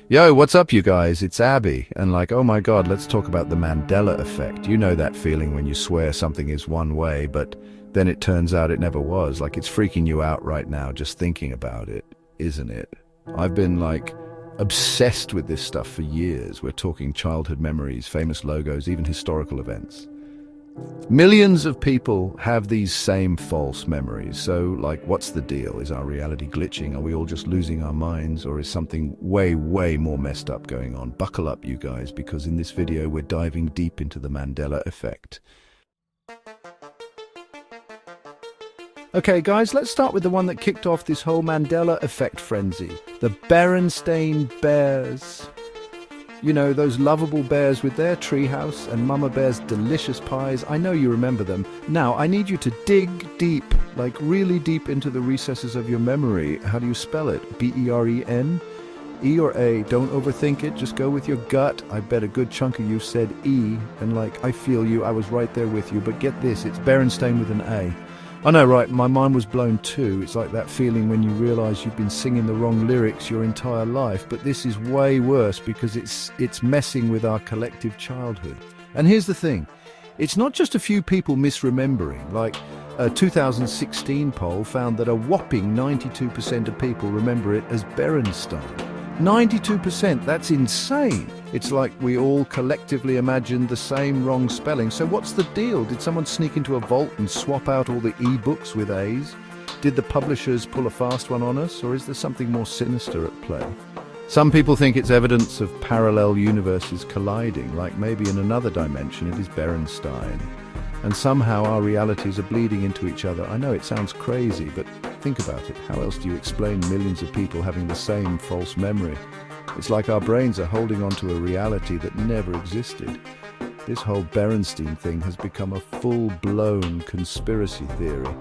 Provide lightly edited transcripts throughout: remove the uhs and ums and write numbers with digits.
Yo, what's up, you guys? It's Abby. And oh my God, let's talk about the Mandela Effect. You know that feeling when you swear something is one way, but then it turns out it never was. It's freaking you out right now just thinking about it, isn't it? I've been obsessed with this stuff for years. We're talking childhood memories, famous logos, even historical events. Millions of people have these same false memories. So, what's the deal? Is our reality glitching? Are we all just losing our minds? Or is something way, way more messed up going on? Buckle up, you guys, because in this video, we're diving deep into the Mandela Effect. Okay, guys, let's start with the one that kicked off this whole Mandela Effect frenzy. The Berenstain Bears. You know, those lovable bears with their treehouse and Mama Bear's delicious pies. I know you remember them. Now, I need you to dig deep, really deep into the recesses of your memory. How do you spell it? B-E-R-E-N? E or A? Don't overthink it. Just go with your gut. I bet a good chunk of you said E. And I feel you. I was right there with you. But get this, it's Berenstain with an A. I know, right? My mind was blown too. It's like that feeling when you realize you've been singing the wrong lyrics your entire life. But this is way worse because it's messing with our collective childhood. And here's the thing. It's not just a few people misremembering. A 2016 poll found that a whopping 92% of people remember it as Berenstain. 92%, that's insane. It's like we all collectively imagined the same wrong spelling. So what's the deal? Did someone sneak into a vault and swap out all the e-books with A's? Did the publishers pull a fast one on us? Or is there something more sinister at play? Some people think it's evidence of parallel universes colliding, maybe in another dimension it is Berenstain. And somehow our realities are bleeding into each other. I know it sounds crazy, but think about it. How else do you explain millions of people having the same false memory? It's like our brains are holding on to a reality that never existed. This whole Berenstain thing has become a full-blown conspiracy theory,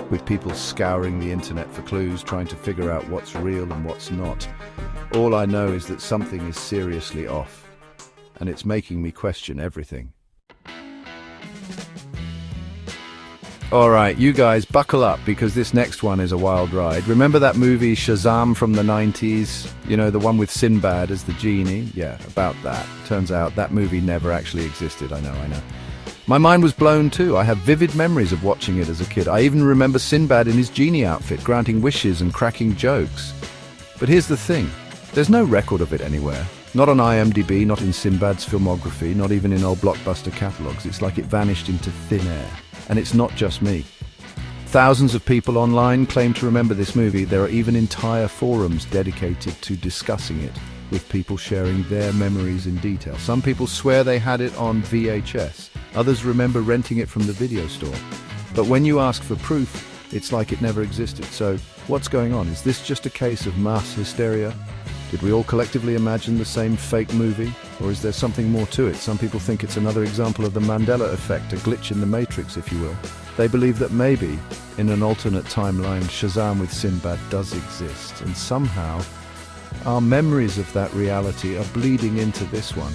with people scouring the internet for clues, trying to figure out what's real and what's not. All I know is that something is seriously off, and it's making me question everything. All right, you guys, buckle up because this next one is a wild ride. Remember that movie Shazaam from the 90s? You know, the one with Sinbad as the Genie? Yeah, about that. Turns out that movie never actually existed. I know. My mind was blown too. I have vivid memories of watching it as a kid. I even remember Sinbad in his Genie outfit, granting wishes and cracking jokes. But here's the thing. There's no record of it anywhere. Not on IMDb, not in Sinbad's filmography, not even in old blockbuster catalogs. It's like it vanished into thin air. And it's not just me. Thousands of people online claim to remember this movie. There are even entire forums dedicated to discussing it, with people sharing their memories in detail. Some people swear they had it on VHS. Others remember renting it from the video store. But when you ask for proof, it's like it never existed. So what's going on? Is this just a case of mass hysteria? Did we all collectively imagine the same fake movie? Or is there something more to it? Some people think it's another example of the Mandela Effect, a glitch in the Matrix, if you will. They believe that maybe, in an alternate timeline, Shazaam with Sinbad does exist, and somehow, our memories of that reality are bleeding into this one.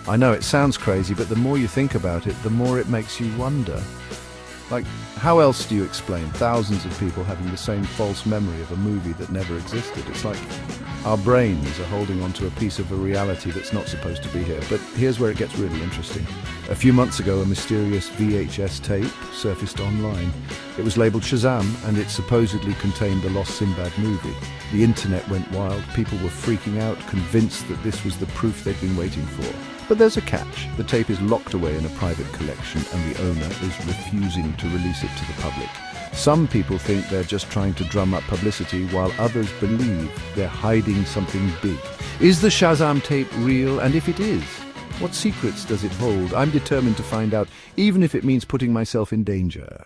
I know it sounds crazy, but the more you think about it, the more it makes you wonder. How else do you explain thousands of people having the same false memory of a movie that never existed? It's like our brains are holding on to a piece of a reality that's not supposed to be here. But here's where it gets really interesting. A few months ago, a mysterious VHS tape surfaced online. It was labeled Shazaam, and it supposedly contained the lost Sinbad movie. The internet went wild. People were freaking out, convinced that this was the proof they'd been waiting for. But there's a catch. The tape is locked away in a private collection, and the owner is refusing to release it to the public. Some people think they're just trying to drum up publicity, while others believe they're hiding something big. Is the Shazaam tape real? And if it is, what secrets does it hold? I'm determined to find out, even if it means putting myself in danger.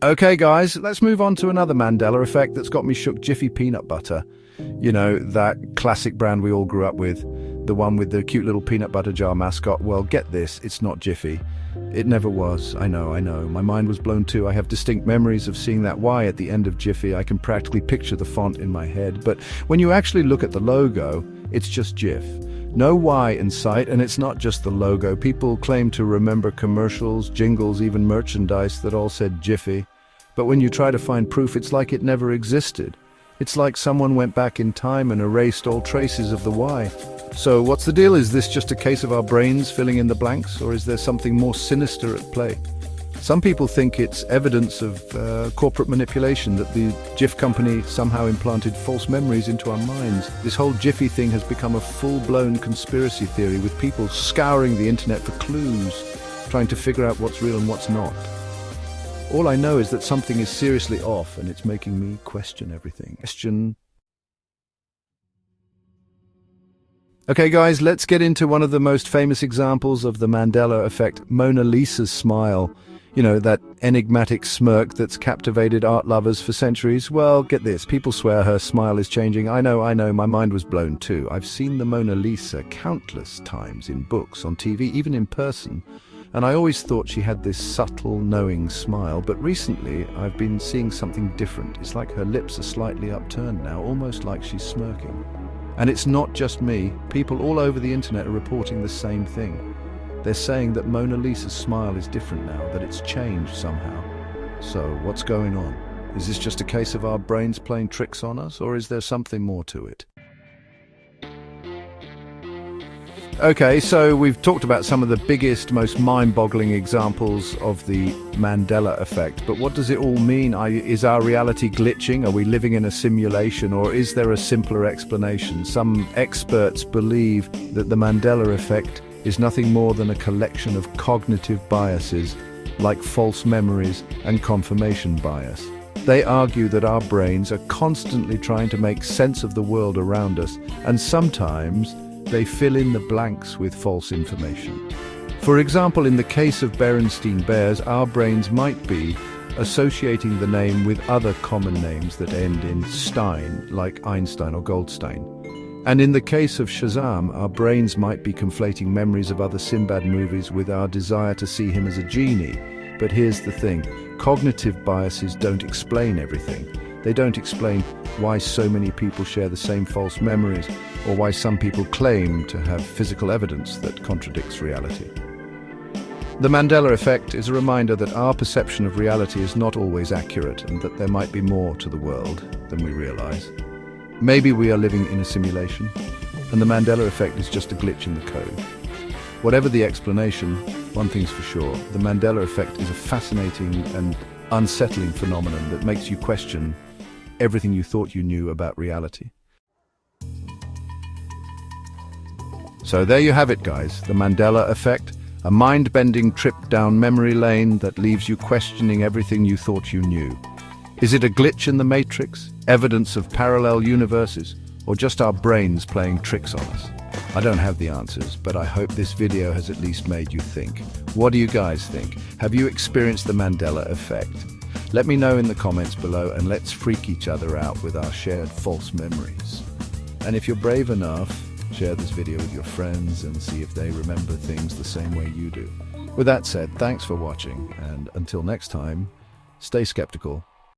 Okay, guys, let's move on to another Mandela Effect that's got me shook. Jiffy peanut butter. You know, that classic brand we all grew up with, the one with the cute little peanut butter jar mascot. Well, get this, it's not Jiffy. It never was. I know. My mind was blown too. I have distinct memories of seeing that Y at the end of Jiffy. I can practically picture the font in my head. But when you actually look at the logo, it's just Jif. No Y in sight, and it's not just the logo. People claim to remember commercials, jingles, even merchandise that all said Jiffy. But when you try to find proof, it's like it never existed. It's like someone went back in time and erased all traces of the why. So what's the deal? Is this just a case of our brains filling in the blanks, or is there something more sinister at play? Some people think it's evidence of corporate manipulation, that the Jiff company somehow implanted false memories into our minds. This whole Jiffy thing has become a full-blown conspiracy theory, with people scouring the internet for clues, trying to figure out what's real and what's not. All I know is that something is seriously off, and it's making me question everything. Okay guys, let's get into one of the most famous examples of the Mandela Effect, Mona Lisa's smile. You know, that enigmatic smirk that's captivated art lovers for centuries. Well, get this, people swear her smile is changing. I know, my mind was blown too. I've seen the Mona Lisa countless times in books, on TV, even in person. And I always thought she had this subtle, knowing smile. But recently, I've been seeing something different. It's like her lips are slightly upturned now, almost like she's smirking. And it's not just me. People all over the internet are reporting the same thing. They're saying that Mona Lisa's smile is different now, that it's changed somehow. So, what's going on? Is this just a case of our brains playing tricks on us, or is there something more to it? Okay, so we've talked about some of the biggest, most mind-boggling examples of the Mandela Effect, but what does it all mean? Is our reality glitching? Are we living in a simulation, or is there a simpler explanation? Some experts believe that the Mandela Effect is nothing more than a collection of cognitive biases, like false memories and confirmation bias. They argue that our brains are constantly trying to make sense of the world around us, and sometimes they fill in the blanks with false information. For example, in the case of Berenstain Bears, our brains might be associating the name with other common names that end in Stein, like Einstein or Goldstein. And in the case of Shazaam, our brains might be conflating memories of other Sinbad movies with our desire to see him as a genie. But here's the thing, cognitive biases don't explain everything. They don't explain why so many people share the same false memories, or why some people claim to have physical evidence that contradicts reality. The Mandela Effect is a reminder that our perception of reality is not always accurate, and that there might be more to the world than we realize. Maybe we are living in a simulation, and the Mandela Effect is just a glitch in the code. Whatever the explanation, one thing's for sure, the Mandela Effect is a fascinating and unsettling phenomenon that makes you question everything you thought you knew about reality. So there you have it, guys, the Mandela Effect, a mind-bending trip down memory lane that leaves you questioning everything you thought you knew. Is it a glitch in the matrix, evidence of parallel universes, or just our brains playing tricks on us? I don't have the answers, but I hope this video has at least made you think. What do you guys think? Have you experienced the Mandela Effect? Let me know in the comments below, and let's freak each other out with our shared false memories. And if you're brave enough, share this video with your friends and see if they remember things the same way you do. With that said, thanks for watching, and until next time, stay skeptical